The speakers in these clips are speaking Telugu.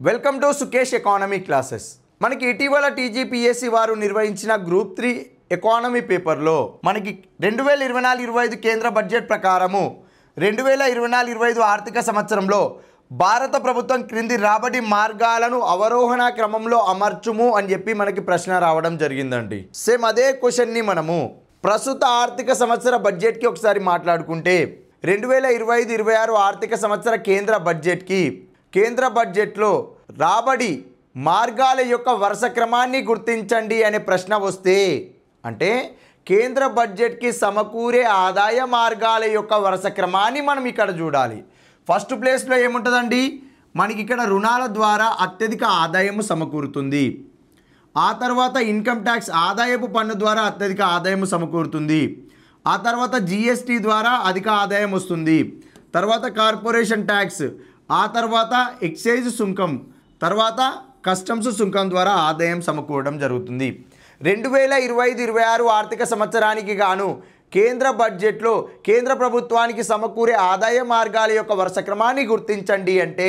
Welcome to Sukesh economy classes. మనకి ఇటీవల టీజీపీఎస్సీ వారు నిర్వహించిన గ్రూప్ 3 ఎకానమీ పేపర్లో మనకి 2024-25 కేంద్ర బడ్జెట్ ప్రకారము 2024-25 ఆర్థిక సంవత్సరంలో భారత ప్రభుత్వం క్రింది రాబడి మార్గాలను అవరోహణ క్రమంలో అమర్చుము అని చెప్పి మనకి ప్రశ్న రావడం జరిగిందండి. సేమ్ అదే క్వశ్చన్ని మనము ప్రస్తుత ఆర్థిక సంవత్సర బడ్జెట్కి ఒకసారి మాట్లాడుకుంటే 2025-26 ఆర్థిక సంవత్సర కేంద్ర బడ్జెట్లో రాబడి మార్గాల యొక్క వరుస క్రమాన్ని గుర్తించండి అనే ప్రశ్న వస్తే, అంటే కేంద్ర బడ్జెట్కి సమకూరే ఆదాయ మార్గాల యొక్క వరుస క్రమాన్ని మనం ఇక్కడ చూడాలి. ఫస్ట్ ప్లేస్లో ఏముంటుందండి, మనకి ఇక్కడ రుణాల ద్వారా అత్యధిక ఆదాయము సమకూరుతుంది. ఆ తర్వాత ఇన్కమ్ ట్యాక్స్ ఆదాయపు పన్ను ద్వారా అత్యధిక ఆదాయము సమకూరుతుంది. ఆ తర్వాత జిఎస్టీ ద్వారా అధిక ఆదాయం వస్తుంది. తర్వాత కార్పొరేషన్ ట్యాక్స్, ఆ తర్వాత ఎక్సైజ్ సుంకం, తర్వాత కస్టమ్స్ సుంకం ద్వారా ఆదాయం సమకూరడం జరుగుతుంది. 2025-26 ఆర్థిక సంవత్సరానికి గాను కేంద్ర బడ్జెట్లో కేంద్ర ప్రభుత్వానికి సమకూరే ఆదాయ మార్గాల యొక్క వరుస క్రమాన్ని గుర్తించండి అంటే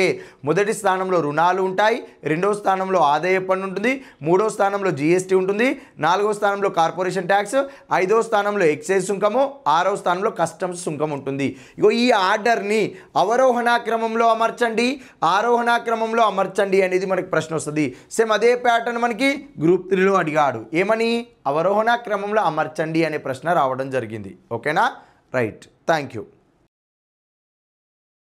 మొదటి స్థానంలో రుణాలు ఉంటాయి, రెండవ స్థానంలో ఆదాయ పన్ను ఉంటుంది, మూడవ స్థానంలో జిఎస్టీ ఉంటుంది, నాలుగవ స్థానంలో కార్పొరేషన్ ట్యాక్స్, ఐదవ స్థానంలో ఎక్సైజ్ సుంకము, ఆరవ స్థానంలో కస్టమ్స్ సుంకం ఉంటుంది. ఇగో ఈ ఆర్డర్ని అవరోహణ క్రమంలో అమర్చండి, ఆరోహణ క్రమంలో అమర్చండి అనేది మనకి ప్రశ్న వస్తుంది. సేమ్ అదే ప్యాటర్న్ మనకి గ్రూప్ 3లో అడిగాడు. ఏమని? అవరోహణ క్రమంలో అమర్చండి అనే ప్రశ్న రావడం జరిగింది. ఓకేనా? Right, thank you.